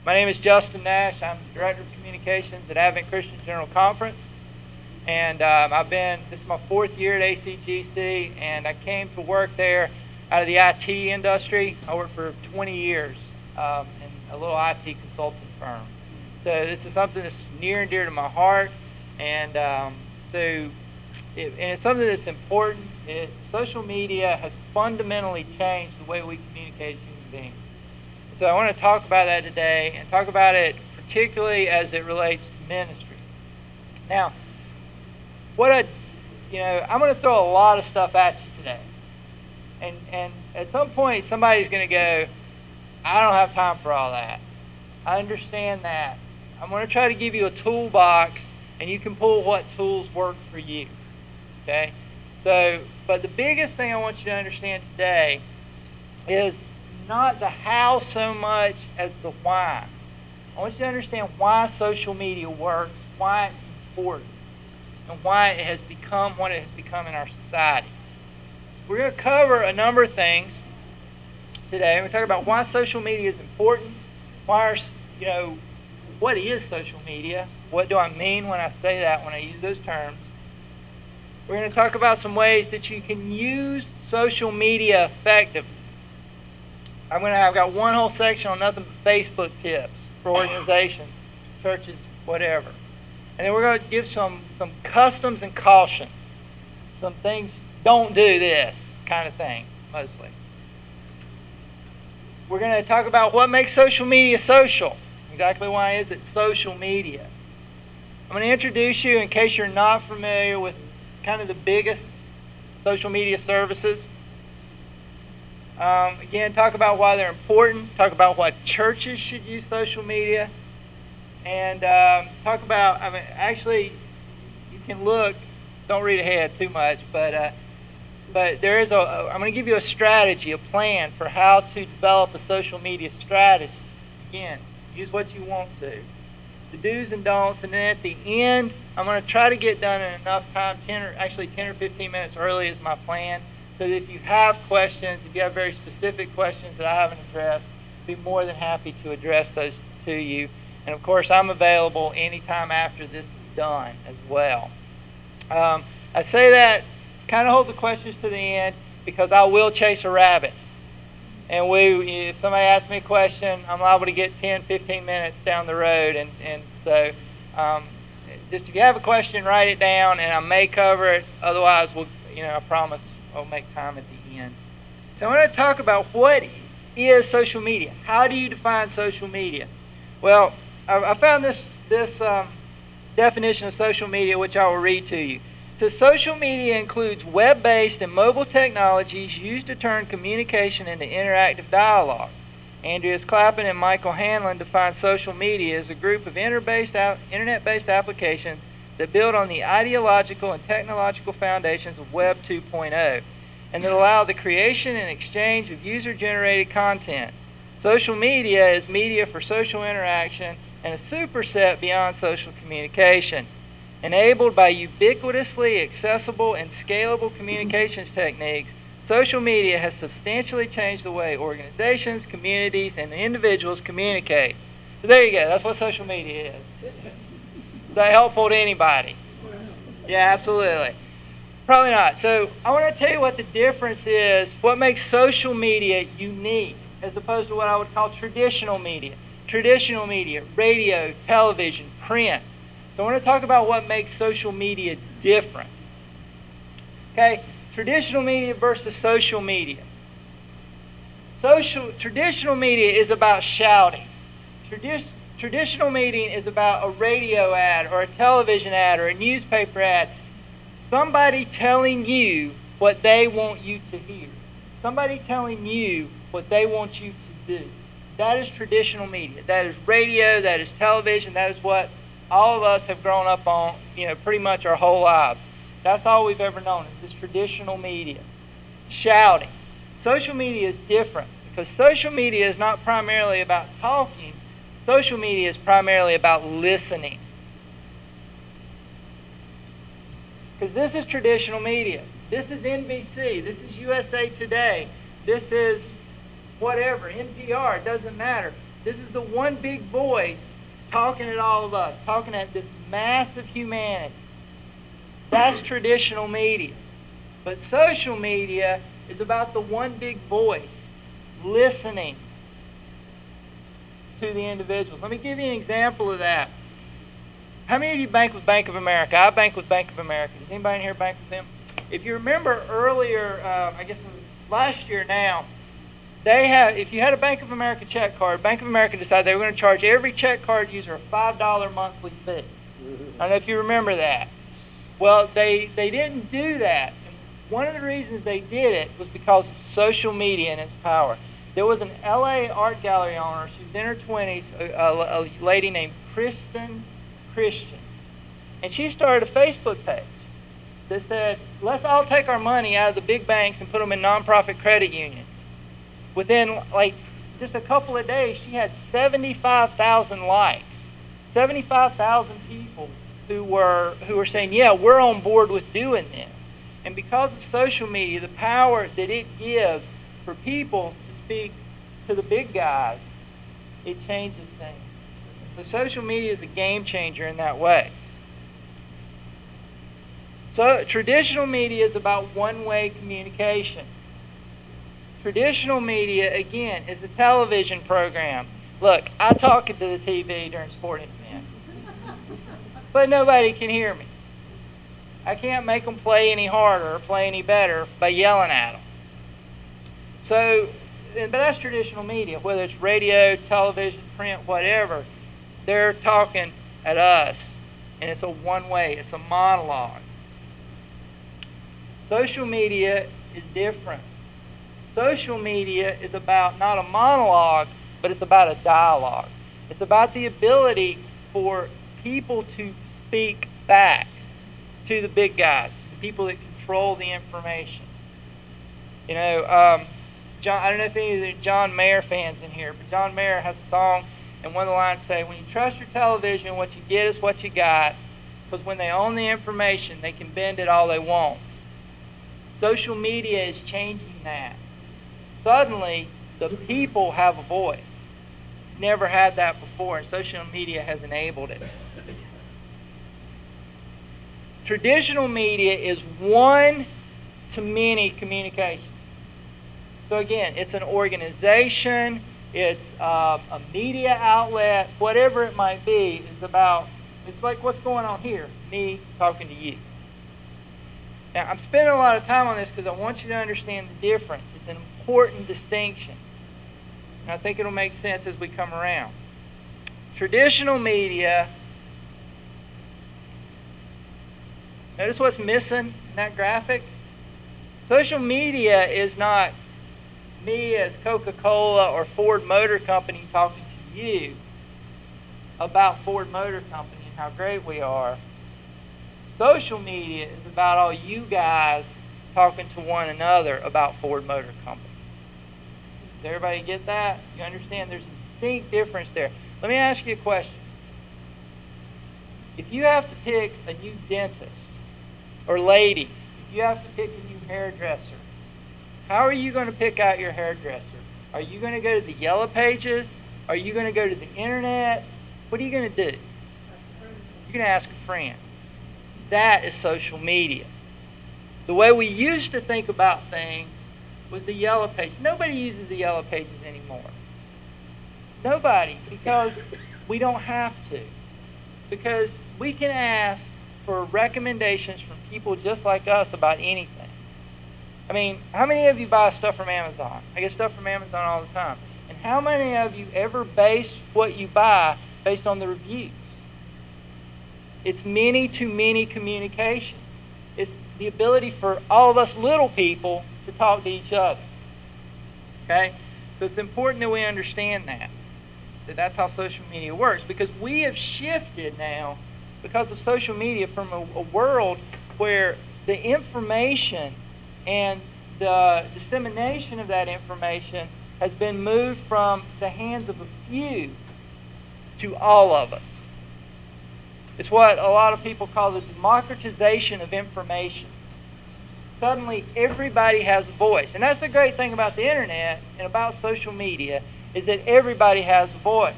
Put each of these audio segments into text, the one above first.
My name is Justin Nash. I'm the Director of Communications at Advent Christian General Conference. And this is my 4th year at ACGC, and I came to work there out of the IT industry. I worked for 20 years in a little IT consulting firm. So this is something that's near and dear to my heart, and it's something that's important. Social media has fundamentally changed the way we communicate as human beings. So I want to talk about that today, and talk about it particularly as it relates to ministry. Now, I'm going to throw a lot of stuff at you today. And at some point, somebody's going to go, I don't have time for all that. I understand that. I'm going to try to give you a toolbox, and you can pull what tools work for you. Okay? But the biggest thing I want you to understand today is not the how so much as the why. I want you to understand why social media works, why it's important, and why it has become what it has become in our society. We're going to cover a number of things today. We're going to talk about why social media is important, what is social media, what do I mean when I say that, when I use those terms. We're going to talk about some ways that you can use social media effectively. I've got one whole section on nothing but Facebook tips for organizations, churches, whatever. And then we're going to give some customs and cautions. Some things, don't do this kind of thing, mostly. We're going to talk about what makes social media social. Exactly why is it social media? I'm going to introduce you, in case you're not familiar with kind of the biggest social media services. Again, talk about why they're important, talk about why churches should use social media, and talk about, actually, you can look, don't read ahead too much, but there is I'm going to give you a strategy, a plan for how to develop a social media strategy. Again, use what you want to. The do's and don'ts, and then at the end, I'm going to try to get done in enough time, 10 or 15 minutes early is my plan, so that if you have questions, if you have very specific questions that I haven't addressed, I'd be more than happy to address those to you. And of course, I'm available anytime after this is done as well. I say that, kind of hold the questions to the end, because I will chase a rabbit. And if somebody asks me a question, I'm liable to get 10, 15 minutes down the road. And so just if you have a question, write it down, and I may cover it. Otherwise, I promise I'll make time at the end. So I want to talk about what is social media. How do you define social media? Well, I found this definition of social media, which I will read to you. So social media includes web-based and mobile technologies used to turn communication into interactive dialogue. Andreas Clappin and Michael Hanlon define social media as a group of internet-based applications that build on the ideological and technological foundations of Web 2.0, and that allow the creation and exchange of user-generated content. Social media is media for social interaction and a superset beyond social communication. Enabled by ubiquitously accessible and scalable communications techniques, social media has substantially changed the way organizations, communities, and individuals communicate. So there you go. That's what social media is. Is that helpful to anybody? Yeah, absolutely. Probably not. So I want to tell you what the difference is, what makes social media unique as opposed to what I would call traditional media. Traditional media, radio, television, print. So I want to talk about what makes social media different. Okay, traditional media versus social media. Traditional media is about shouting. Traditional media is about a radio ad or a television ad or a newspaper ad. Somebody telling you what they want you to hear. Somebody telling you what they want you to do. That is traditional media. That is radio, that is television, that is what all of us have grown up on, pretty much our whole lives. That's all we've ever known is this traditional media. Shouting. Social media is different because social media is not primarily about talking. Social media is primarily about listening. Because this is traditional media. This is NBC. This is USA Today. This is whatever, NPR, it doesn't matter. This is the one big voice talking at all of us, talking at this massive humanity. That's traditional media. But social media is about the one big voice listening to the individuals. Let me give you an example of that. How many of you bank with Bank of America? I bank with Bank of America. Does anybody in here bank with them? If you remember earlier, I guess it was last year now, if you had a Bank of America check card, Bank of America decided they were going to charge every check card user a $5 monthly fee. I don't know if you remember that. Well, they didn't do that. And one of the reasons they did it was because of social media and its power. There was an LA art gallery owner. She was in her 20s, a lady named Christian. And she started a Facebook page that said, let's all take our money out of the big banks and put them in nonprofit credit unions. Within like just a couple of days, she had 75,000 likes. 75,000 people who were saying, yeah, we're on board with doing this. And because of social media, the power that it gives for people to speak to the big guys, it changes things. So social media is a game changer in that way. So traditional media is about one-way communication. Traditional media, again, is a television program. Look, I talk into the TV during sporting events, but nobody can hear me. I can't make them play any harder or play any better by yelling at them. So, but that's traditional media, whether it's radio, television, print, whatever. They're talking at us, and it's a one-way, it's a monologue. Social media is different. Social media is about not a monologue, but it's about a dialogue. It's about the ability for people to speak back to the big guys, to the people that control the information. You know, I don't know if any of the John Mayer fans in here, but John Mayer has a song, and one of the lines say, when you trust your television, what you get is what you got, because when they own the information, they can bend it all they want. Social media is changing that. Suddenly, the people have a voice. Never had that before, and social media has enabled it. Traditional media is one-to-many communication. So again, it's an organization, it's a media outlet, whatever it might be, it's like what's going on here, me talking to you. Now, I'm spending a lot of time on this because I want you to understand the difference. It's an important distinction. And I think it'll make sense as we come around. Traditional media, notice what's missing in that graphic? Social media is not me as Coca-Cola or Ford Motor Company talking to you about Ford Motor Company and how great we are. Social media is about all you guys talking to one another about Ford Motor Company. Does everybody get that? You understand there's a distinct difference there. Let me ask you a question. If you have to pick a new dentist, or ladies, if you have to pick a new hairdresser, how are you going to pick out your hairdresser? Are you going to go to the Yellow Pages? Are you going to go to the internet? What are you going to do? You're going to ask a friend. That is social media. The way we used to think about things was the Yellow Pages. Nobody uses the Yellow Pages anymore. Nobody, because we don't have to. Because we can ask for recommendations from people just like us about anything. I mean, how many of you buy stuff from Amazon? I get stuff from Amazon all the time. And how many of you ever base what you buy based on the reviews? It's many-to-many communication. It's the ability for all of us little people to talk to each other. Okay? So it's important that we understand that that's how social media works, because we have shifted now because of social media from a world where the information and the dissemination of that information has been moved from the hands of a few to all of us. It's what a lot of people call the democratization of information. Suddenly, everybody has a voice. And that's the great thing about the internet and about social media, is that everybody has a voice.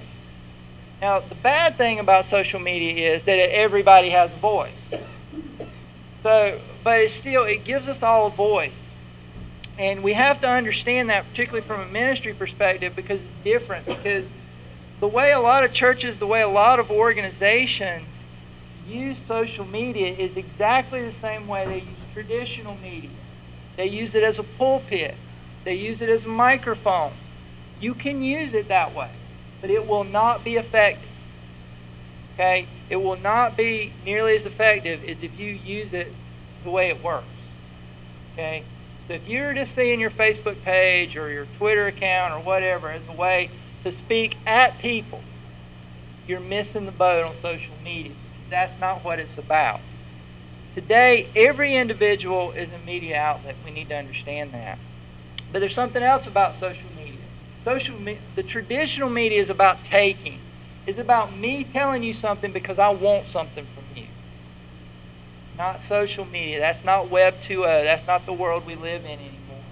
Now, the bad thing about social media is that everybody has a voice. So, but it gives us all a voice. And we have to understand that, particularly from a ministry perspective, because it's different. Because the way a lot of churches, the way a lot of organizations use social media is exactly the same way they use traditional media. They use it as a pulpit. They use it as a microphone. You can use it that way, but it will not be effective. Okay? It will not be nearly as effective as if you use it the way it works. Okay? So if you're just seeing your Facebook page or your Twitter account or whatever as a way to speak at people, you're missing the boat on social media, because that's not what it's about. Today, every individual is a media outlet. We need to understand that. But there's something else about social media. The traditional media is about taking. It's about me telling you something because I want something from you. Not social media. That's not Web 2.0. That's not the world we live in anymore.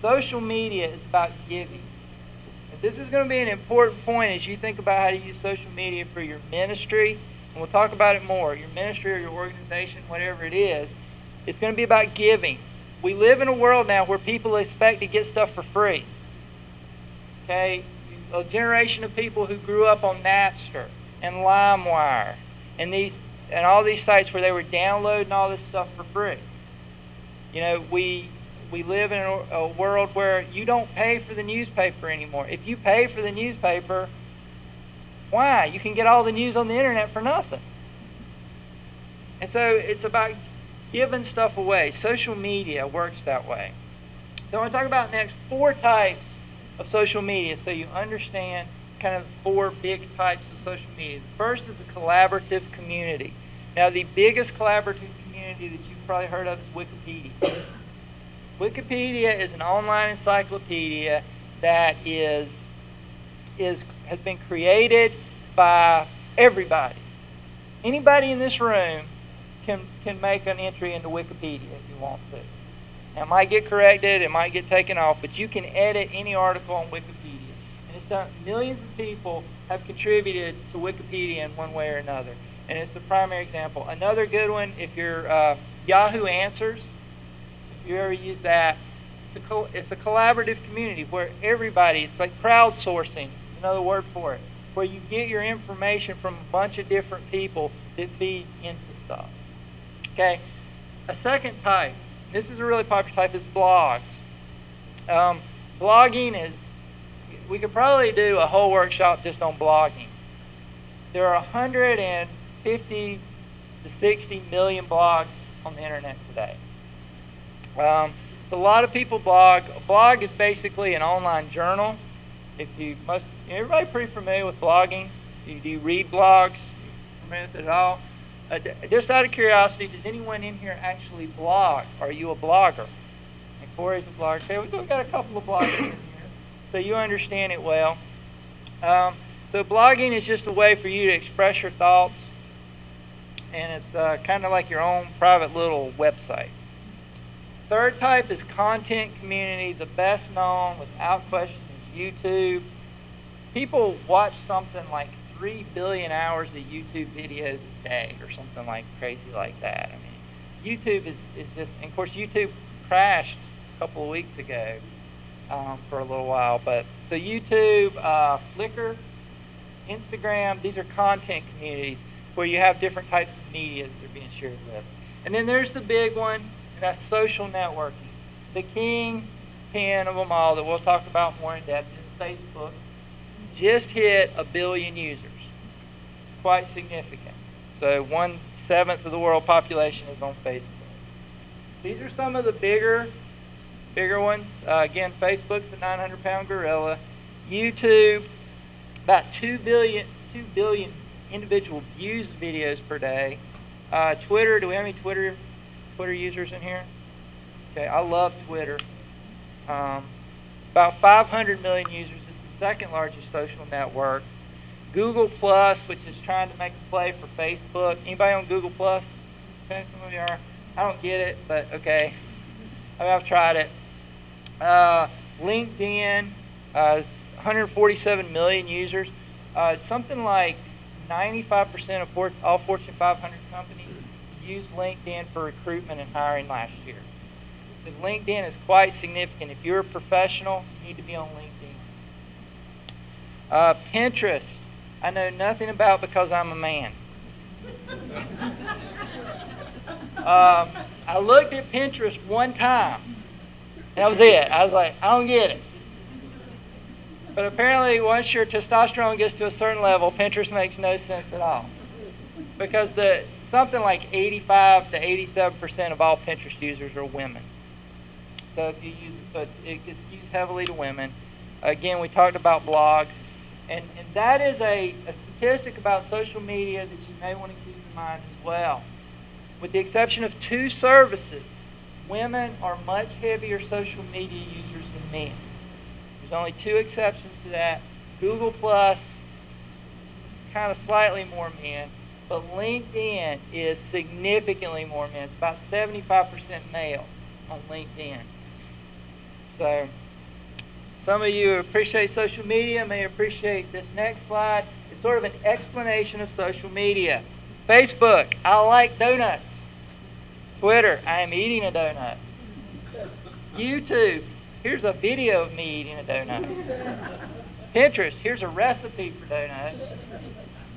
Social media is about giving. And this is going to be an important point as you think about how to use social media for your ministry. And we'll talk about it more. Your ministry or your organization, whatever it is, it's going to be about giving. We live in a world now where people expect to get stuff for free. Okay? A generation of people who grew up on Napster and LimeWire and all these sites where they were downloading all this stuff for free. You know, we live in a world where you don't pay for the newspaper anymore. If you pay for the newspaper, why? You can get all the news on the internet for nothing. And so it's about giving stuff away. Social media works that way. So I want to talk about next 4 types of social media so you understand kind of the 4 big types of social media. The first is a collaborative community. Now, the biggest collaborative community that you've probably heard of is Wikipedia. Wikipedia is an online encyclopedia that has been created by everybody. Anybody in this room can make an entry into Wikipedia if you want to. Now, it might get corrected, it might get taken off, but you can edit any article on Wikipedia. And it's done. Millions of people have contributed to Wikipedia in one way or another. And it's the primary example. Another good one, if you're Yahoo Answers, if you ever use that, it's a collaborative community where everybody, it's like crowdsourcing, is another word for it, where you get your information from a bunch of different people that feed into stuff. Okay, a second type, this is a really popular type, is blogs. Blogging is, we could probably do a whole workshop just on blogging. There are 150 to 60 million blogs on the internet today. So a lot of people blog. A blog is basically an online journal. Everybody pretty familiar with blogging? Do you read blogs? Are you familiar with it at all? Just out of curiosity, does anyone in here actually blog? Are you a blogger? And Corey's a blogger. Okay, we've got a couple of bloggers in here, so you understand it well. So blogging is just a way for you to express your thoughts, and it's kind of like your own private little website. Third type is content community. The best known, without question, is YouTube. People watch something like 3 billion hours of YouTube videos a day or something like crazy like that. I mean, YouTube is just, and of course YouTube crashed a couple of weeks ago for a little while. But so YouTube, Flickr, Instagram, these are content communities where you have different types of media that are being shared with. And then there's the big one, and that's social networking. The kingpin of them all that we'll talk about more in depth is Facebook. Just hit 1 billion users. It's quite significant. So 1/7 of the world population is on Facebook. These are some of the bigger ones. Again, Facebook's the 900-pound gorilla. YouTube, about 2 billion individual views of videos per day. Twitter, do we have any Twitter users in here? Okay, I love Twitter. About 500 million users. It's the second largest social network. Google Plus, which is trying to make a play for Facebook. Anybody on Google Plus? Okay, some of you are. I don't get it, but okay. I mean, I've tried it. LinkedIn, 147 million users. Something like 95% of all Fortune 500 companies use LinkedIn for recruitment and hiring last year. So LinkedIn is quite significant. If you're a professional, you need to be on LinkedIn. Pinterest, I know nothing about because I'm a man. I looked at Pinterest one time. That was it. I was like, I don't get it. But apparently, once your testosterone gets to a certain level, Pinterest makes no sense at all. Because something like 85 to 87% of all Pinterest users are women. So if you use it, it skews heavily to women. Again, we talked about blogs, and that is a statistic about social media that you may want to keep in mind as well. With the exception of 2 services, women are much heavier social media users than men. There's only 2 exceptions to that. Google Plus, kind of slightly more men, but LinkedIn is significantly more men. It's about 75% male on LinkedIn. So some of you appreciate social media, may appreciate this next slide. It's sort of an explanation of social media. Facebook, I like donuts. Twitter, I am eating a donut. YouTube, here's a video of me eating a donut. Pinterest, here's a recipe for donuts.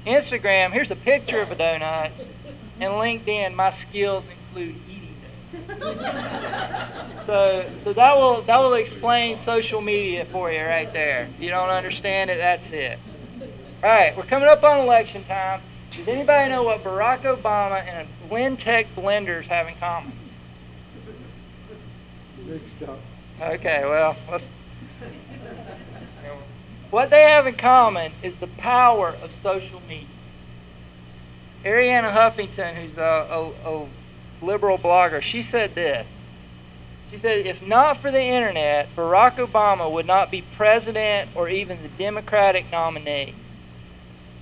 Instagram, here's a picture of a donut. And LinkedIn, my skills include eating donuts. So that will explain social media for you right there. If you don't understand it, that's it. All right, we're coming up on election time. Does anybody know what Barack Obama and Blendtec blenders have in common? Okay, well, what they have in common is the power of social media. Arianna Huffington, who's a liberal blogger, she said this. She said, if not for the internet, Barack Obama would not be president or even the Democratic nominee.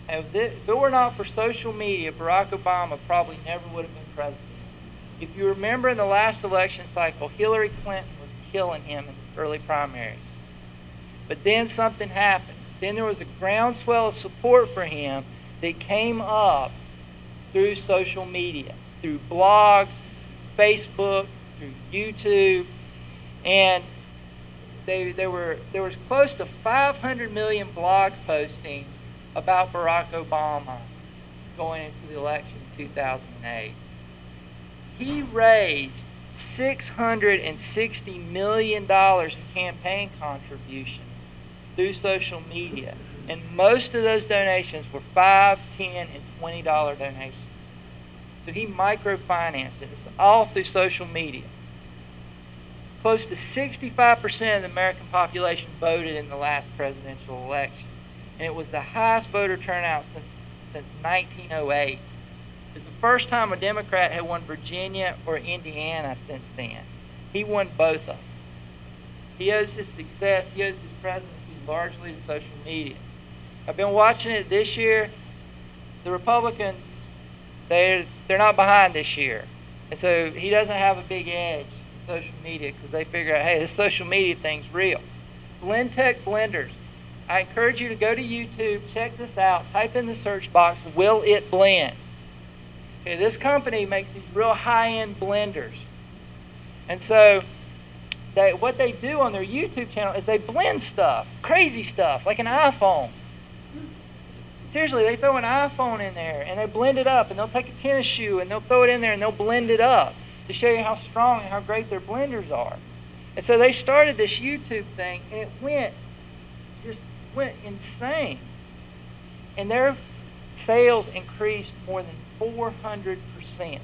If it were not for social media, Barack Obama probably never would have been president. If you remember in the last election cycle, Hillary Clinton was killing him in the early primaries. But then something happened. Then there was a groundswell of support for him that came up through social media, through blogs, Facebook, through YouTube, and there was close to 500 million blog postings about Barack Obama going into the election in 2008. He raised $660 million in campaign contributions through social media. And most of those donations were $5, $10, and $20 donations. So he microfinanced it. It's all through social media. Close to 65% of the American population voted in the last presidential election. And it was the highest voter turnout since 1908. It's the first time a Democrat had won Virginia or Indiana since then. He won both of them. He owes his success, he owes his presidency largely to social media. I've been watching it this year. The Republicans, they're not behind this year. And so he doesn't have a big edge in social media because they figure out, hey, this social media thing's real. Blendtec blenders. I encourage you to go to YouTube, check this out, type in the search box, will it blend? Okay, this company makes these real high-end blenders. And so what they do on their YouTube channel is they blend stuff, crazy stuff, like an iPhone. Seriously, they throw an iPhone in there and they blend it up, and they'll take a tennis shoe and they'll throw it in there and they'll blend it up to show you how strong and how great their blenders are. And so they started this YouTube thing, and it just went insane. And their sales increased more than 400%. And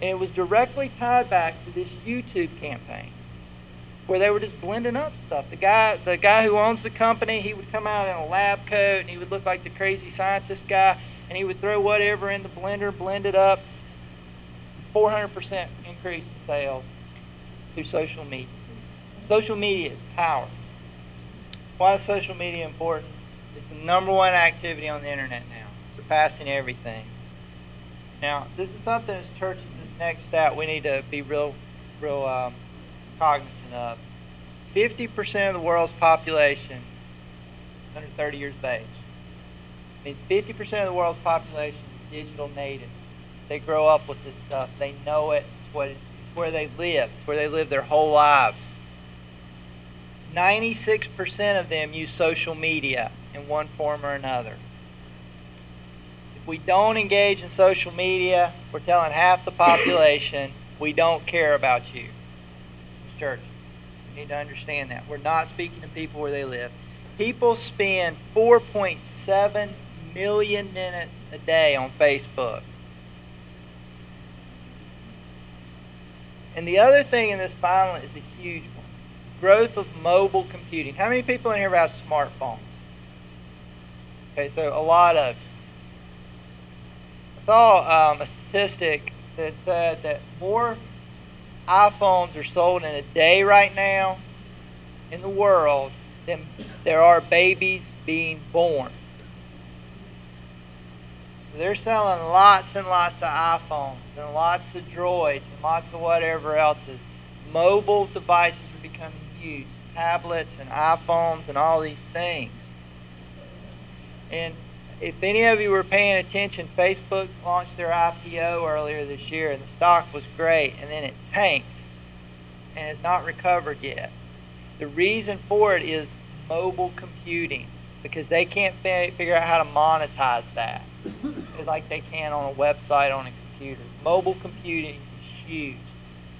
it was directly tied back to this YouTube campaign where they were just blending up stuff. The guy who owns the company, he would come out in a lab coat and he would look like the crazy scientist guy, and he would throw whatever in the blender, blend it up. 400% increase in sales through social media. Social media is powerful. Why is social media important? It's the #1 activity on the internet now, surpassing everything. Now, this is something as churches, this next stat, we need to be real cognizant of. 50% of the world's population under 30 years of age. It means 50% of the world's population is digital natives. They grow up with this stuff. They know it. It's where they live. It's where they live their whole lives. 96% of them use social media in one form or another. If we don't engage in social media, we're telling half the population we don't care about you as churches. You need to understand that. We're not speaking to people where they live. People spend 4.7 million minutes a day on Facebook. And the other thing in this finally is a huge one. Growth of mobile computing. How many people in here have smartphones? Okay, so a lot of you. I saw a statistic that said that more iPhones are sold in a day right now in the world than there are babies being born. So they're selling lots and lots of iPhones and lots of Droids and lots of whatever else is. Mobile devices are becoming huge. Tablets and iPhones and all these things. And if any of you were paying attention, Facebook launched their IPO earlier this year and the stock was great, and then it tanked and has not recovered yet. The reason for it is mobile computing, because they can't figure out how to monetize that like they can on a website on a computer. Mobile computing is huge.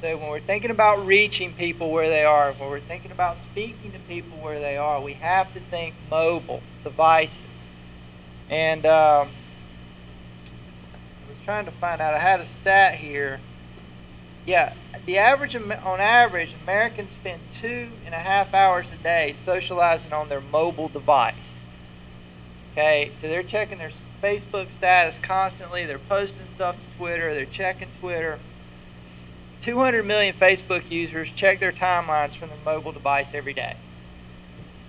So when we're thinking about reaching people where they are, when we're thinking about speaking to people where they are, we have to think mobile devices. And I was trying to find out, I had a stat here. Yeah, on average, Americans spend 2.5 hours a day socializing on their mobile device. Okay, so they're checking their Facebook status constantly, they're posting stuff to Twitter, they're checking Twitter. 200 million Facebook users check their timelines from their mobile device every day.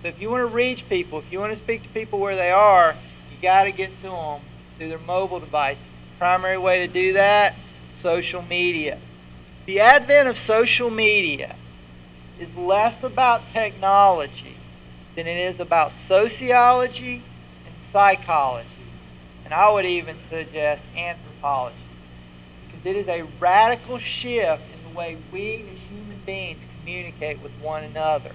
So if you want to reach people, if you want to speak to people where they are, you got to get to them through their mobile devices. Primary way to do that, social media. The advent of social media is less about technology than it is about sociology and psychology. And I would even suggest anthropology. Because it is a radical shift in the way we as human beings communicate with one another.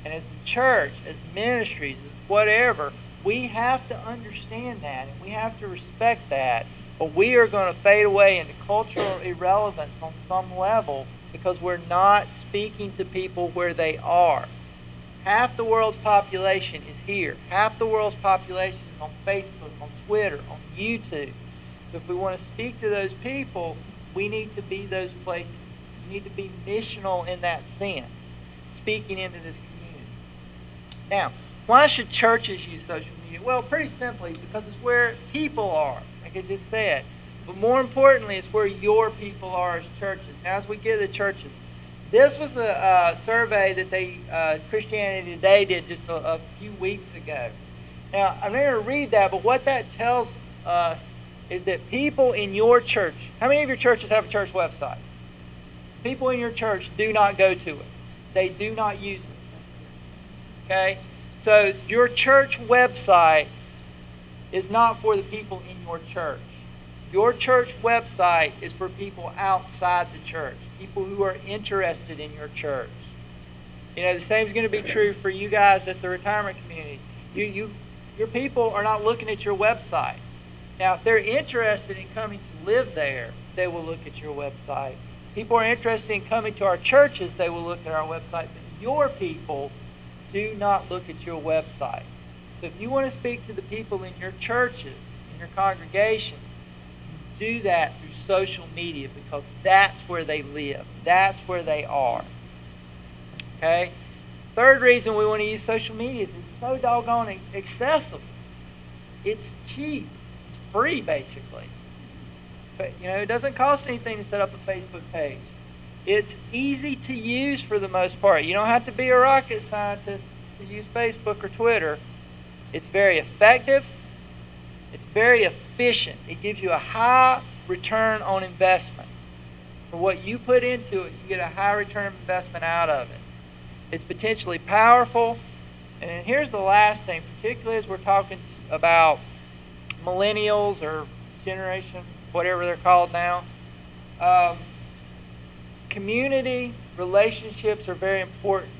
And as the church, as ministries, as whatever, we have to understand that and we have to respect that. But we are going to fade away into cultural irrelevance on some level because we're not speaking to people where they are. Half the world's population is here. Half the world's population is on Facebook, on Twitter, on YouTube. So if we want to speak to those people, we need to be those places. We need to be missional in that sense, speaking into this community. Now, why should churches use social media? Well, pretty simply, because it's where people are, like I just said. But more importantly, it's where your people are as churches. Now, as we get to the churches, this was a survey that Christianity Today did just a few weeks ago. Now, I'm not going to read that, but what that tells us is that people in your church, how many of your churches have a church website? People in your church do not go to it. They do not use it. Okay? So your church website is not for the people in your church. Your church website is for people outside the church, people who are interested in your church. You know, the same is going to be true for you guys at the retirement community. Your people are not looking at your website. Now, if they're interested in coming to live there, they will look at your website. People are interested in coming to our churches, they will look at our website. But your people do not look at your website. So if you want to speak to the people in your churches, in your congregations, do that through social media because that's where they live. That's where they are. Okay? Third reason we want to use social media is it's so doggone accessible. It's cheap. It's free, basically. But, you know, it doesn't cost anything to set up a Facebook page. It's easy to use for the most part. You don't have to be a rocket scientist to use Facebook or Twitter. It's very effective. It's very efficient. It gives you a high return on investment. For what you put into it, you get a high return of investment out of it. It's potentially powerful. And then here's the last thing, particularly as we're talking about millennials or generation, whatever they're called now. Community relationships are very important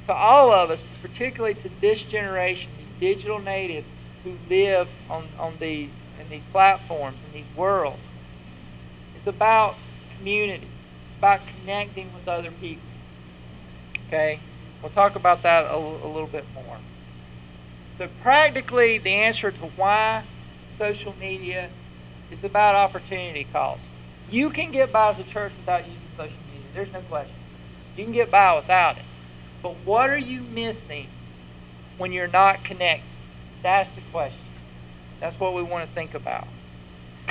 to all of us, but particularly to this generation, these digital natives who live in these platforms, in these worlds. It's about community. It's about connecting with other people. Okay? We'll talk about that a little bit more. So practically, the answer to why social media is about opportunity cost. You can get by as a church without using social media. There's no question. You can get by without it. But what are you missing when you're not connected? That's the question. That's what we want to think about.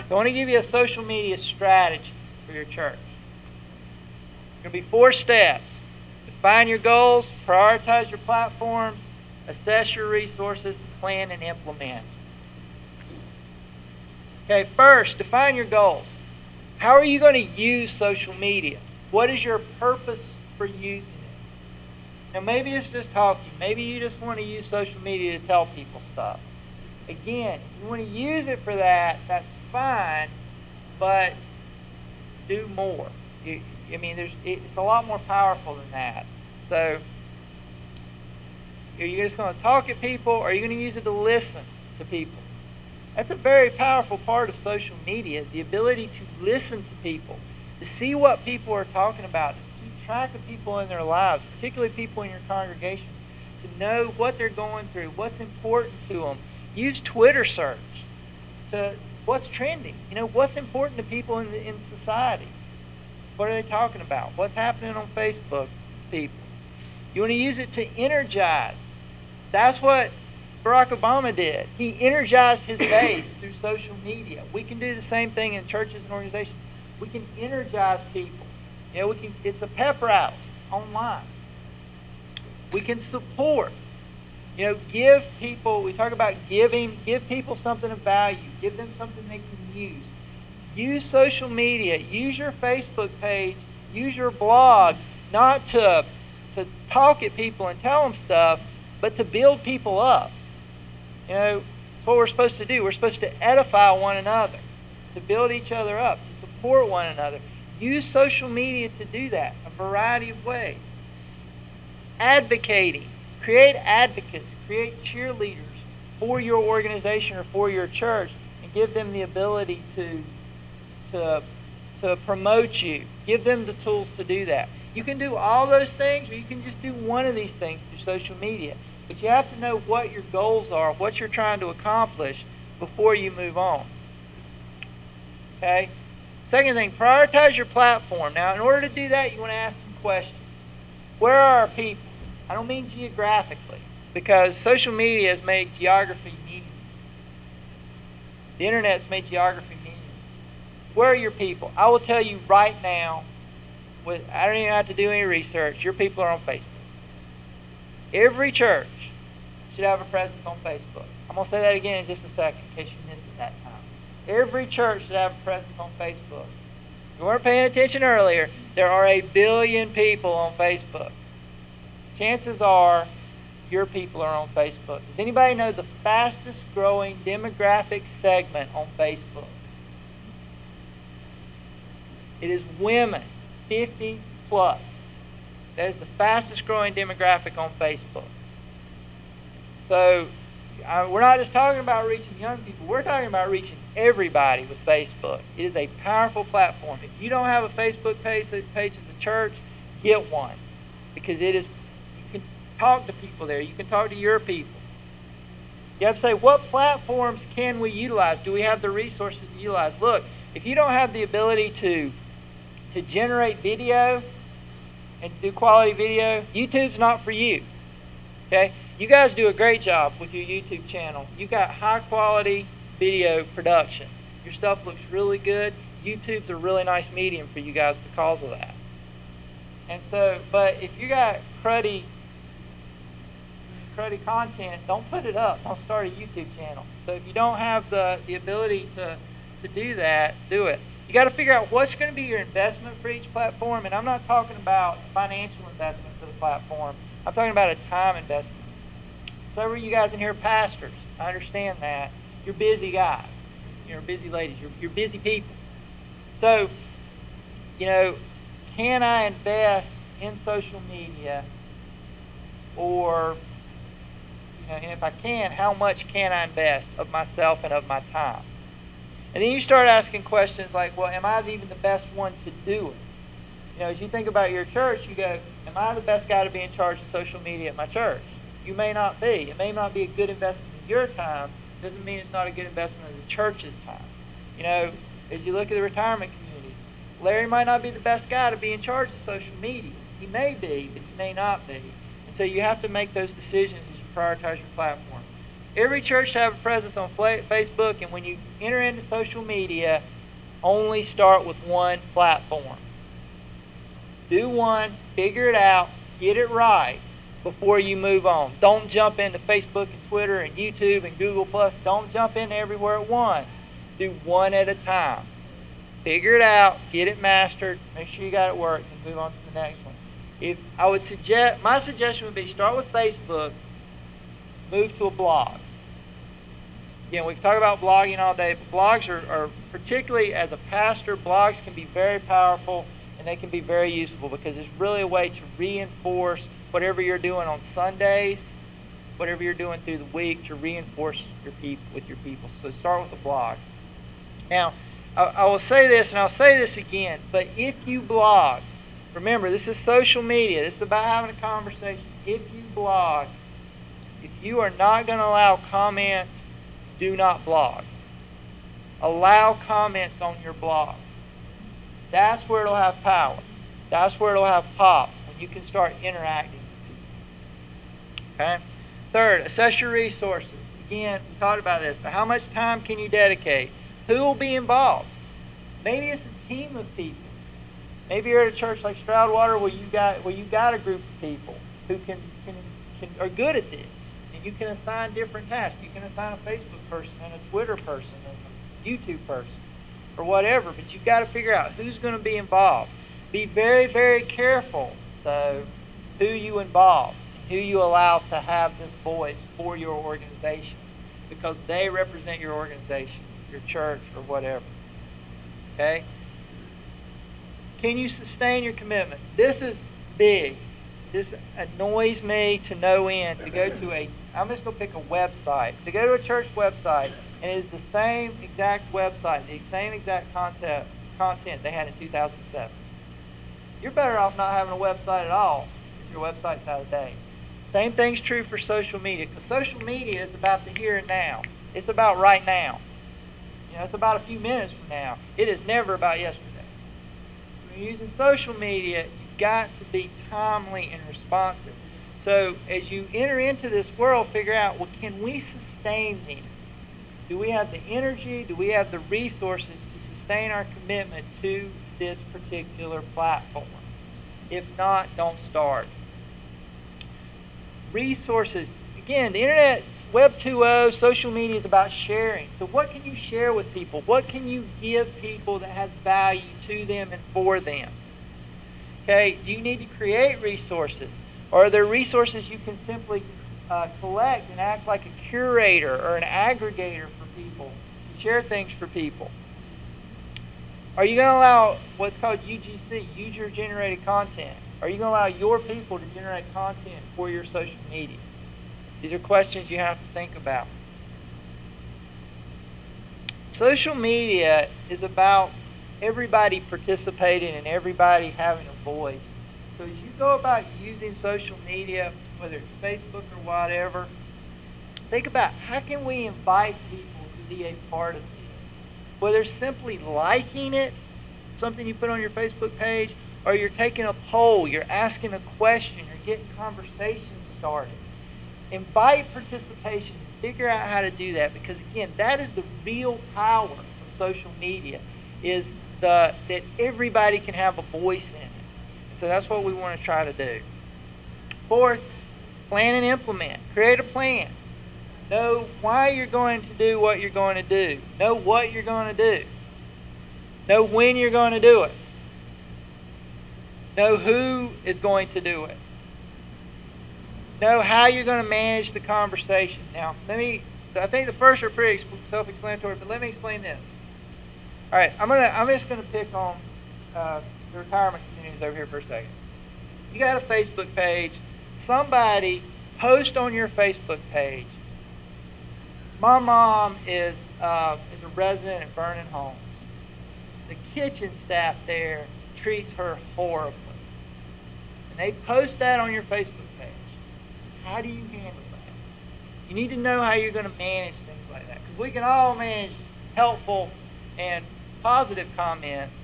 So I want to give you a social media strategy for your church. It's going to be 4 steps. Define your goals, prioritize your platforms, assess your resources, plan and implement. Okay, first, define your goals. How are you going to use social media? What is your purpose for using it? Now, maybe it's just talking. Maybe you just want to use social media to tell people stuff. Again, if you want to use it for that, that's fine, but do more. It's a lot more powerful than that. So, are you just going to talk at people, or are you going to use it to listen to people? That's a very powerful part of social media, the ability to listen to people, to see what people are talking about, to keep track of people in their lives, particularly people in your congregation, to know what they're going through, what's important to them. Use Twitter search to what's trending. What's important to people in society. What are they talking about? What's happening on Facebook with people? You want to use it to energize. That's what Barack Obama did. He energized his base through social media. We can do the same thing in churches and organizations. We can energize people. It's a pep rally online. We can support. Give people, we talk about giving, give people something of value. Give them something they can use. Use social media. Use your Facebook page. Use your blog, not to talk at people and tell them stuff, but to build people up. It's what we're supposed to do. We're supposed to edify one another, to build each other up, to support one another. Use social media to do that, a variety of ways. Advocating. Create advocates, create cheerleaders for your organization or for your church, and give them the ability to promote you. Give them the tools to do that. You can do all those things, or you can just do one of these things through social media. But you have to know what your goals are, what you're trying to accomplish before you move on. Okay? Second thing, prioritize your platform. Now, in order to do that, you want to ask some questions. Where are our people? I don't mean geographically, because social media has made geography meaningless. The internet's made geography meaningless. Where are your people? I will tell you right now, I don't even have to do any research, your people are on Facebook. Every church should have a presence on Facebook. I'm going to say that again in just a second in case you missed it that time. Every church should have a presence on Facebook. If you weren't paying attention earlier, there are 1 billion people on Facebook. Chances are your people are on Facebook. Does anybody know the fastest growing demographic segment on Facebook? It is women, 50 plus. That is the fastest growing demographic on Facebook. So we're not just talking about reaching young people. We're talking about reaching everybody with Facebook. It is a powerful platform. If you don't have a Facebook page as a church, get one. Because talk to people there. You can talk to your people. You have to say, what platforms can we utilize? Do we have the resources to utilize? Look, if you don't have the ability to generate video and do quality video, YouTube's not for you. Okay? You guys do a great job with your YouTube channel. You got high quality video production. Your stuff looks really good. YouTube's a really nice medium for you guys because of that. And so, but if you got cruddy content, don't put it up. Don't start a YouTube channel. So if you don't have the ability to do that, do it. You got to figure out what's going to be your investment for each platform, and I'm not talking about financial investment for the platform. I'm talking about a time investment. Several of you guys in here are pastors. I understand that. You're busy guys. You're busy ladies. You're busy people. So, can I invest in social media, or, and if I can, how much can I invest of myself and of my time? And then you start asking questions like, well, am I even the best one to do it? As you think about your church, you go, am I the best guy to be in charge of social media at my church? You may not be. It may not be a good investment in your time. Doesn't mean it's not a good investment in the church's time. As you look at the retirement communities, Larry might not be the best guy to be in charge of social media. He may be, but he may not be. And so you have to make those decisions as you prioritize your platform. Every church should have a presence on Facebook, and when you enter into social media, only start with one platform. Do one, figure it out, get it right before you move on. Don't jump into Facebook and Twitter and YouTube and Google+. Don't jump into everywhere at once. Do one at a time. Figure it out, get it mastered, make sure you got it worked, and move on to the next one. My suggestion would be start with Facebook, move to a blog. Again, we can talk about blogging all day, but blogs are particularly as a pastor, blogs can be very powerful and they can be very useful because it's really a way to reinforce whatever you're doing on Sundays, whatever you're doing through the week, to reinforce your people. So start with a blog. Now, I will say this, and I'll say this again, but if you blog, remember, this is social media. This is about having a conversation. If you blog, if you are not going to allow comments, do not blog. Allow comments on your blog. That's where it'll have power. That's where it'll have pop, when you can start interacting with people. Okay? Third, assess your resources. Again, we talked about this, but how much time can you dedicate? Who will be involved? Maybe it's a team of people. Maybe you're at a church like Stroudwater where you got a group of people who are good at this, and you can assign different tasks. You can assign a Facebook person and a Twitter person and a YouTube person or whatever, but you've got to figure out who's going to be involved. Be very, very careful, though, who you involve, who you allow to have this voice for your organization, because they represent your organization, your church, or whatever. Okay? Can you sustain your commitments? This is big. This annoys me to no end. To go to I'm just going to pick a website. To go to a church website, and it is the same exact website, the same exact content they had in 2007. You're better off not having a website at all if your website's out of date. Same thing's true for social media, because social media is about the here and now. It's about right now. It's about a few minutes from now. It is never about yesterday. When you're using social media, you've got to be timely and responsive. So as you enter into this world, figure out, well, can we sustain this? Do we have the energy? Do we have the resources to sustain our commitment to this particular platform? If not, don't start. Resources. Again, the internet, Web 2.0, social media is about sharing. So what can you share with people? What can you give people that has value to them and for them? Okay, do you need to create resources? Or are there resources you can simply collect and act like a curator or an aggregator for people, to share things for people? Are you going to allow what's called UGC, user-generated content? Are you going to allow your people to generate content for your social media? These are questions you have to think about. Social media is about everybody participating and everybody having a voice. So as you go about using social media, whether it's Facebook or whatever, think about how can we invite people to be a part of this? Whether it's simply liking it, something you put on your Facebook page, or you're taking a poll, you're asking a question, you're getting conversations started. Invite participation. Figure out how to do that, because again, that is the real power of social media, is that everybody can have a voice in it. So that's what we want to try to do. Fourth, plan and implement. Create a plan. Know why you're going to do what you're going to do. Know what you're going to do. Know when you're going to do it. Know who is going to do it. Know how you're going to manage the conversation. Now, I think the first are pretty self-explanatory, but let me explain this. All right, I'm just going to pick on the retirement communities over here for a second. You got a Facebook page. Somebody post on your Facebook page, my mom is a resident at Vernon Homes. The kitchen staff there treats her horribly. And they post that on your Facebook page. How do you handle that? You need to know how you're going to manage things like that. Because we can all manage helpful and positive comments,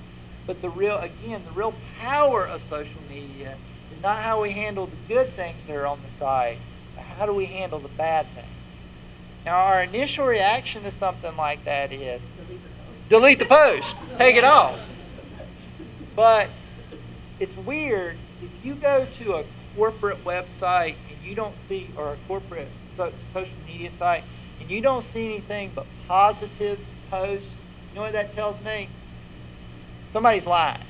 but the real power of social media is not how we handle the good things that are on the site, but how do we handle the bad things. Now, our initial reaction to something like that is delete the post, take it off. But it's weird, if you go to a corporate website and you don't see, or a corporate social media site, and you don't see anything but positive posts, you know what that tells me? Somebody's lying.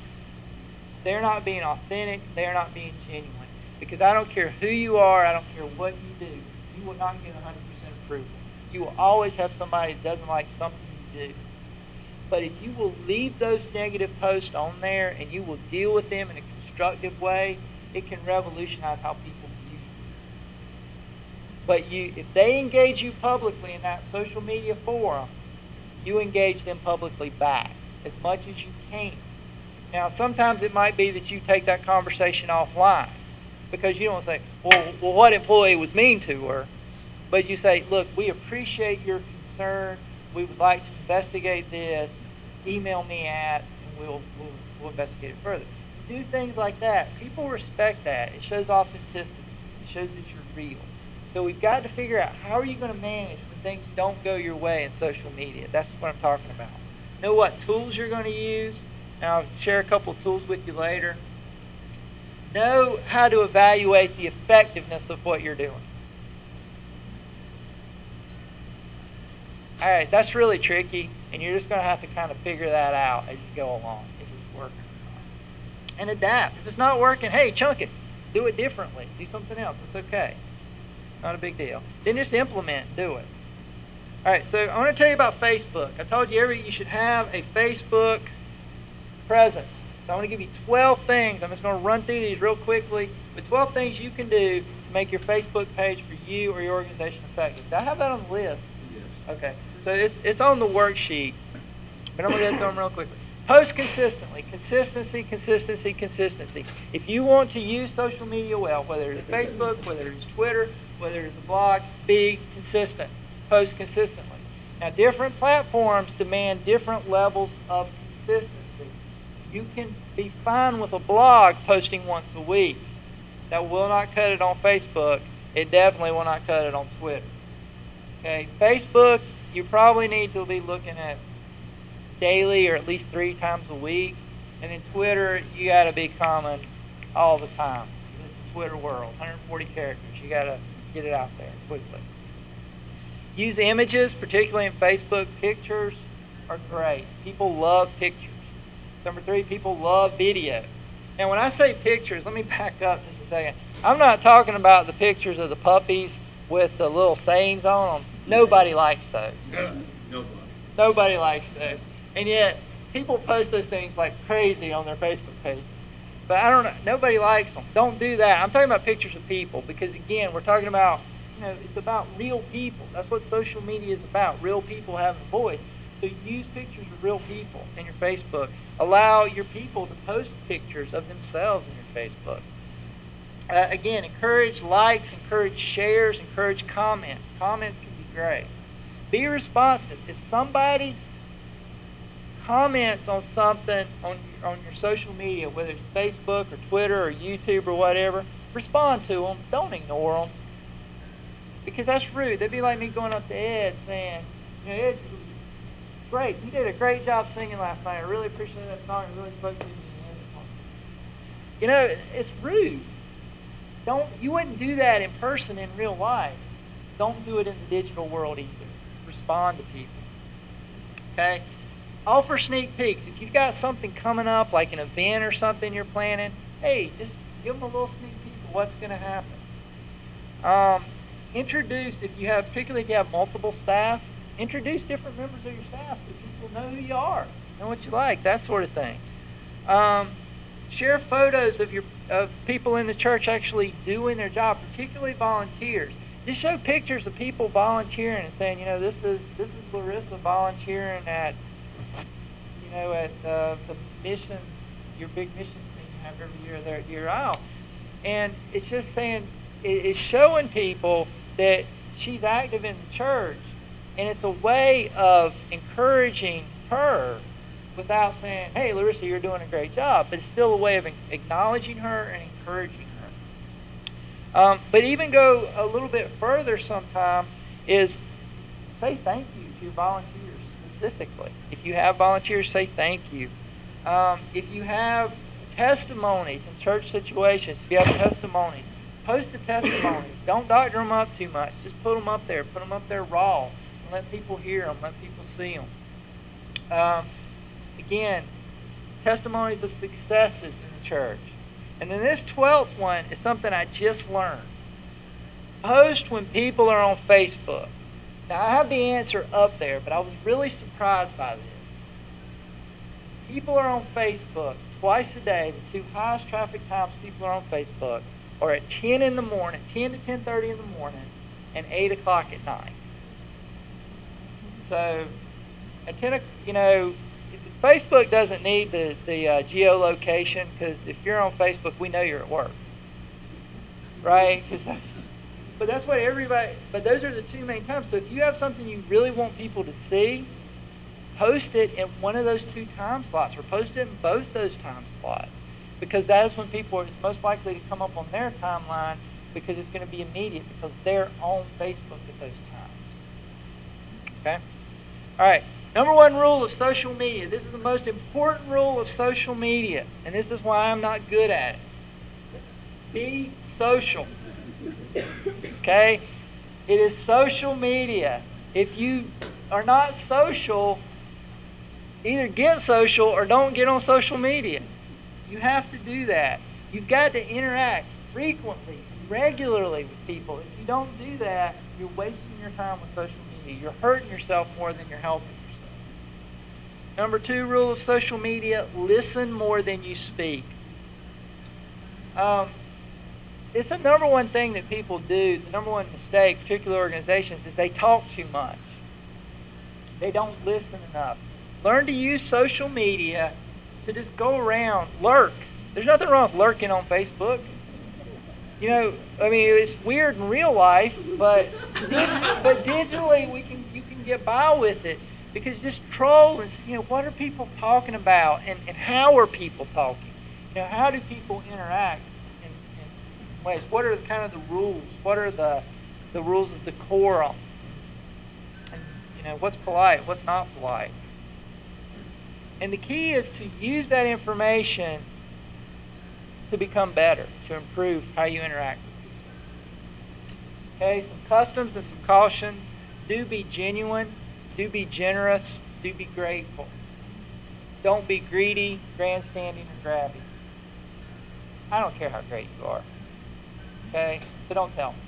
They're not being authentic, they're not being genuine. Because I don't care who you are, I don't care what you do, you will not get 100% approval. You will always have somebody that doesn't like something you do. But if you will leave those negative posts on there and you will deal with them in a constructive way, it can revolutionize how people view you. But if they engage you publicly in that social media forum, you engage them publicly back as much as you can. Now, sometimes it might be that you take that conversation offline because you don't say, well, what employee was mean to her? But you say, look, we appreciate your concern. We would like to investigate this. Email me and we'll investigate it further. Do things like that. People respect that. It shows authenticity. It shows that you're real. So we've got to figure out, how are you going to manage when things don't go your way in social media? That's what I'm talking about. Know what tools you're going to use. And I'll share a couple of tools with you later. Know how to evaluate the effectiveness of what you're doing. All right, that's really tricky, and you're just going to have to kind of figure that out as you go along, if it's working or not. And adapt. If it's not working, hey, chunk it. Do it differently. Do something else. It's okay. Not a big deal. Then just implement and do it. All right, so I want to tell you about Facebook. I told you you should have a Facebook presence. So I want to give you 12 things. I'm just going to run through these real quickly. But 12 things you can do to make your Facebook page for you or your organization effective. Did I have that on the list? Yes. Okay. So it's on the worksheet, but I'm going to go through them real quickly. Post consistently. Consistency, consistency, consistency. If you want to use social media well, whether it's Facebook, whether it's Twitter, whether it's a blog, be consistent. Post consistently. Now, different platforms demand different levels of consistency. You can be fine with a blog posting once a week. That will not cut it on Facebook. It definitely will not cut it on Twitter. Okay, Facebook, you probably need to be looking at daily or at least 3 times a week. And then Twitter, you got to be common all the time. This is the Twitter world, 140 characters. You got to get it out there quickly. Use images, particularly in Facebook. Pictures are great. People love pictures. Number 3, people love videos. Now, when I say pictures, let me back up just a second. I'm not talking about the pictures of the puppies with the little sayings on them. Nobody likes those. Nobody likes those. And yet, people post those things like crazy on their Facebook pages. But I don't know, nobody likes them. Don't do that. I'm talking about pictures of people because, again, we're talking about, it's about real people. That's what social media is about, real people having a voice. So use pictures of real people in your Facebook. Allow your people to post pictures of themselves in your Facebook. Again, encourage likes, encourage shares, encourage comments. Comments can be great. Be responsive. If somebody comments on something on your social media, whether it's Facebook or Twitter or YouTube or whatever, respond to them. Don't ignore them. Because that's rude. That'd be like me going up to Ed saying, Ed, it was great. You did a great job singing last night. I really appreciate that song. It really spoke to me. It's rude. You wouldn't do that in person in real life. Don't do it in the digital world either. Respond to people. Okay? offer sneak peeks. If you've got something coming up, like an event or something you're planning, hey, just give them a little sneak peek of what's going to happen. Introduce, particularly if you have multiple staff, introduce different members of your staff so people know who you are, know what you like, that sort of thing. Share photos of people in the church actually doing their job, particularly volunteers. Just show pictures of people volunteering and saying, this is Larissa volunteering at the missions, your big missions thing you have every year there at ERAW. And it's just saying, it's showing people that she's active in the church, and it's a way of encouraging her without saying, hey, Larissa, you're doing a great job. But it's still a way of acknowledging her and encouraging her. But even go a little bit further sometime is say thank you to your volunteers specifically. If you have volunteers, say thank you. If you have testimonies in church situations, if you have testimonies, post the testimonies. Don't doctor them up too much. Just put them up there. Put them up there raw and let people hear them. Let people see them. Again, testimonies of successes in the church. And then this 12th one is something I just learned. Post when people are on Facebook. Now, I have the answer up there, but I was really surprised by this. People are on Facebook twice a day. The two highest traffic times people are on Facebook are at 10 in the morning, 10 to 10:30 in the morning, and 8 o'clock at night. So, at 10, Facebook doesn't need the geolocation, because if you're on Facebook, we know you're at work, right? But that's what everybody. But those are the two main times. So if you have something you really want people to see, post it in one of those two time slots, or post it in both those time slots, because that is when people it's most likely to come up on their timeline, because it's going to be immediate because they're on Facebook at those times. Okay. All right. Number one rule of social media. This is the most important rule of social media, and this is why I'm not good at it. Be social. Okay? It is social media. If you are not social, either get social or don't get on social media. You have to do that. You've got to interact frequently, regularly with people. If you don't do that, you're wasting your time with social media. You're hurting yourself more than you're helping yourself. Number two rule of social media, listen more than you speak. It's the number one thing that people do, the number one mistake, particular organizations, is they talk too much. They don't listen enough. Learn to use social media to just go around, lurk. There's nothing wrong with lurking on Facebook. It's weird in real life, but digitally you can get by with it. Because just troll and see, what are people talking about, and how are people talking? How do people interact in ways? What are kind of the rules? What are the rules of decorum? And what's polite, what's not polite? And the key is to use that information to become better, to improve how you interact with people. Okay, some customs and some cautions. Do be genuine. Do be generous. Do be grateful. Don't be greedy, grandstanding, or grabby. I don't care how great you are. Okay? So don't tell me.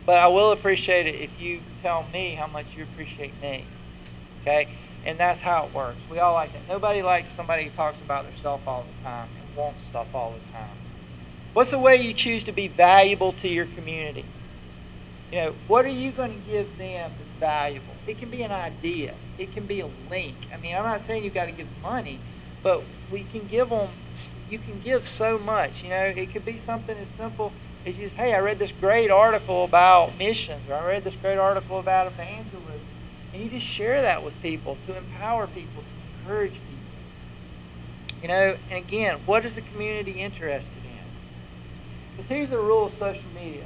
But I will appreciate it if you tell me how much you appreciate me. Okay? And that's how it works. We all like that. Nobody likes somebody who talks about themselves all the time and wants stuff all the time. What's the way you choose to be valuable to your community? What are you going to give them that's valuable? It can be an idea. It can be a link. I'm not saying you've got to give money, but we can give them, you can give so much. It could be something as simple as just, hey, I read this great article about missions, or I read this great article about evangelism. And you just share that with people to empower people, to encourage people. And again, what is the community interested in? Because here's the rule of social media.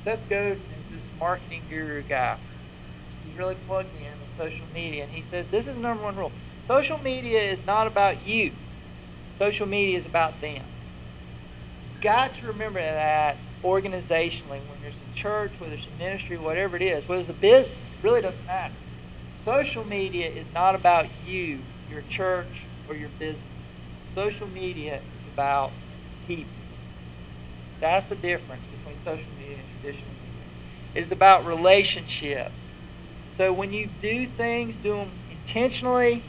Seth Godin is this marketing guru guy. He's really plugged in with social media, and he says this is the number one rule. Social media is not about you. Social media is about them. You've got to remember that organizationally, when there's a church, whether it's a ministry, whatever it is, whether it's a business, it really doesn't matter. social media is not about you, your church, or your business. Social media is about people. That's the difference between social media and traditional media. It is about relationships. So when you do things, do them intentionally.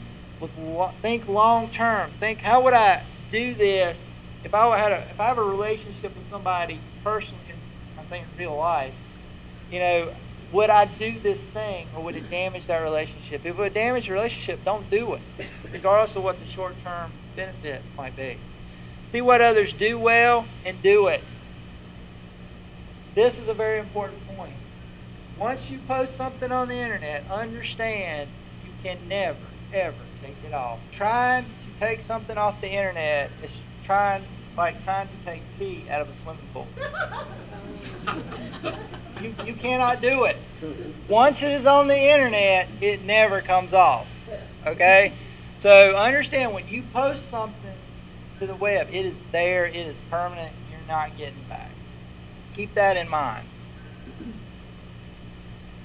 Think long term. Think, how would I do this if I have a relationship with somebody personally? I'm saying in real life. Would I do this thing, or would it damage that relationship? If it would damage the relationship, don't do it, regardless of what the short-term benefit might be. See what others do well and do it. This is a very important point. Once you post something on the internet, understand you can never, ever take it off. Trying to take something off the internet is trying to take pee out of a swimming pool. You cannot do it. Once it is on the internet, it never comes off. Okay? So understand, when you post something to the web, it is there, it is permanent, you're not getting back. Keep that in mind.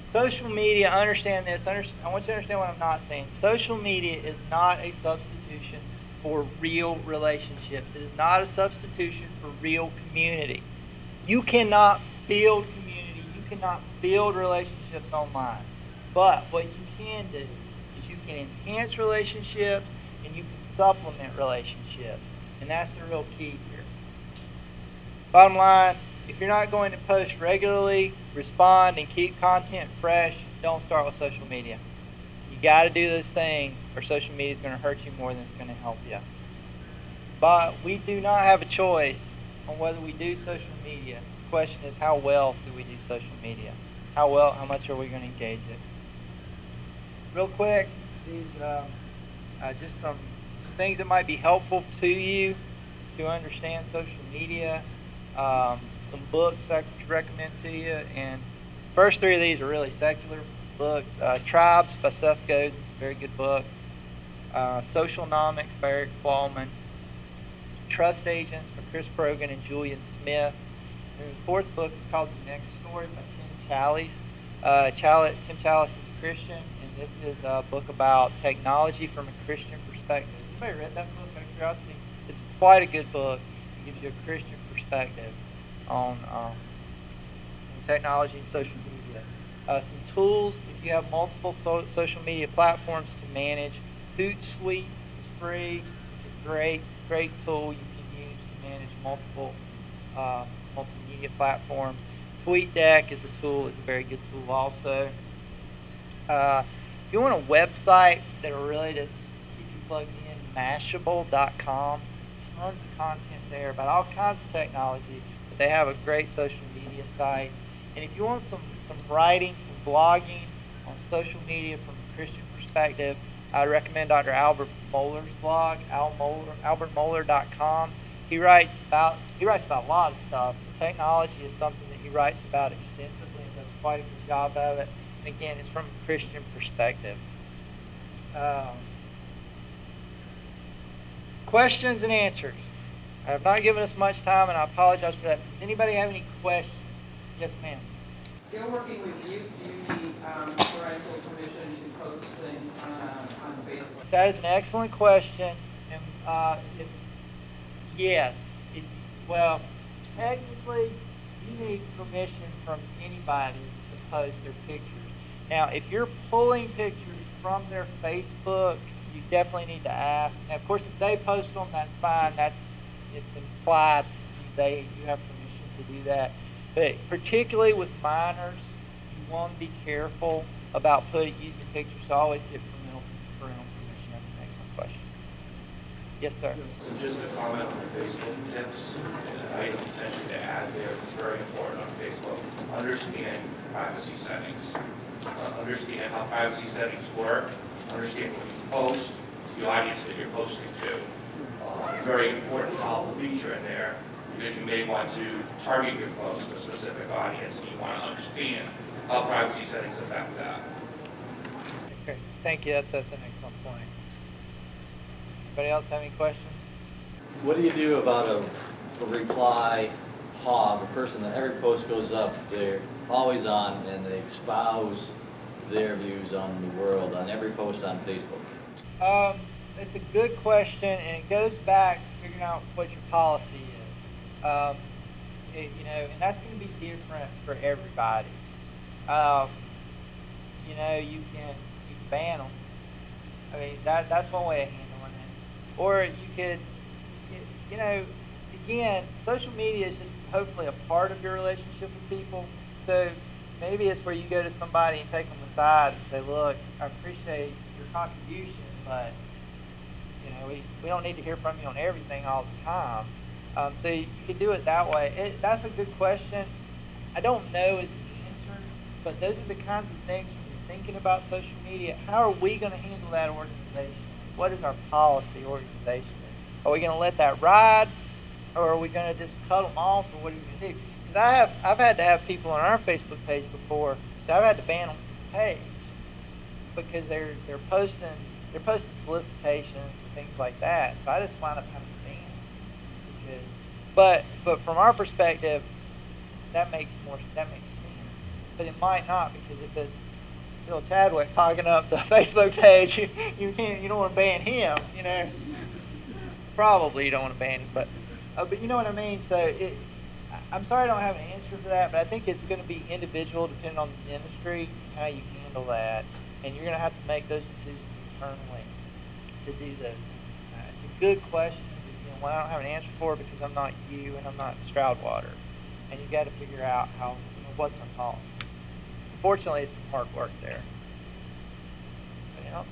Social media, understand this. I want you to understand what I'm not saying. Social media is not a substitution for real relationships. It is not a substitution for real community. You cannot build community. You cannot build relationships online. But what you can do is you can enhance relationships and you can supplement relationships. And that's the real key here. Bottom line, if you're not going to post regularly, respond, and keep content fresh, don't start with social media. You got to do those things, or social media is going to hurt you more than it's going to help you. But we do not have a choice on whether we do social media. The question is, how well do we do social media? How much are we going to engage it? Real quick, these just some things that might be helpful to you to understand social media. Some books I could recommend to you, and first three of these are really secular books. Tribes by Seth Godin, very good book. Socialnomics by Eric Fallman. Trust Agents by Chris Brogan and Julian Smith. And the fourth book is called The Next Story by Tim Challies. Tim Challies is a Christian, and this is a book about technology from a Christian perspective. Anybody read that book out of curiosity? It's quite a good book. It gives you a Christian perspective on technology and social media. Some tools, if you have multiple social media platforms to manage. Hootsuite is free. It's a great tool you can use to manage multiple multimedia platforms. TweetDeck is a very good tool also. If you want a website that will really just keep you plugged in, Mashable.com. Tons of content there about all kinds of technology. But they have a great social media site. And if you want some writing, some blogging on social media from a Christian perspective, I recommend Dr. Albert Mohler's blog, albertmohler.com. He writes about a lot of stuff. Technology is something that he writes about extensively and does quite a good job of it. And again, it's from a Christian perspective. Questions and answers. I have not given us much time, and I apologize for that. Does anybody have any questions? Yes, ma'am. If you're working with youth, do you need parental permission to post things on Facebook? That is an excellent question. And yes. Well, technically, you need permission from anybody to post their pictures. Now, if you're pulling pictures from their Facebook, you definitely need to ask. Now, of course, if they post them, that's fine. It's implied you have permission to do that. But particularly with minors, you want to be careful about using pictures. So always get parental permission. That's an excellent question. Yes, sir. So just a comment on the Facebook tips, an item potentially to add there is very important on Facebook. Understand privacy settings. Understand how privacy settings work. Understand what you post, the audience that you're posting to. Very important powerful feature in there, because you may want to target your post to a specific audience and you want to understand how privacy settings affect that. Okay, thank you. That's an excellent point. Anybody else have any questions? What do you do about a reply hog, a person that every post goes up, they're always on and they espouse their views on the world on every post on Facebook? It's a good question, and it goes back to figuring out what your policy is. And that's going to be different for everybody. You can ban them. I mean, that's one way of handling it. Or you could, again, social media is just hopefully a part of your relationship with people. So maybe it's where you go to somebody and take them aside and say, look, I appreciate your contribution, but we don't need to hear from you on everything all the time. So you could do it that way. That's a good question. I don't know is the answer, but those are the kinds of things when you're thinking about social media. How are we going to handle that organization? What is our policy organization? Are we going to let that ride, or are we going to just cut them off, or what are we going to do? Because I've had to have people on our Facebook page before that I've had to ban them from the page because they're posting solicitations and things like that. So I just wind up having to ban them. But from our perspective, that makes sense. But it might not, because if it's Bill Chadwick hogging up the Facebook page, you don't want to ban him. Probably you don't want to ban him, but you know what I mean. So I'm sorry I don't have an answer for that, but I think it's going to be individual depending on the industry, how you handle that, and you're going to have to make those decisions internally to do those. It's a good question. Well, I don't have an answer for it because I'm not you and I'm not Stroudwater, and you got to figure out what's our policy. Unfortunately, it's some hard work there. Anything else?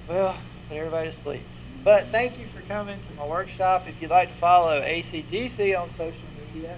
Well, put everybody to sleep. But thank you for coming to my workshop. If you'd like to follow ACGC on social media,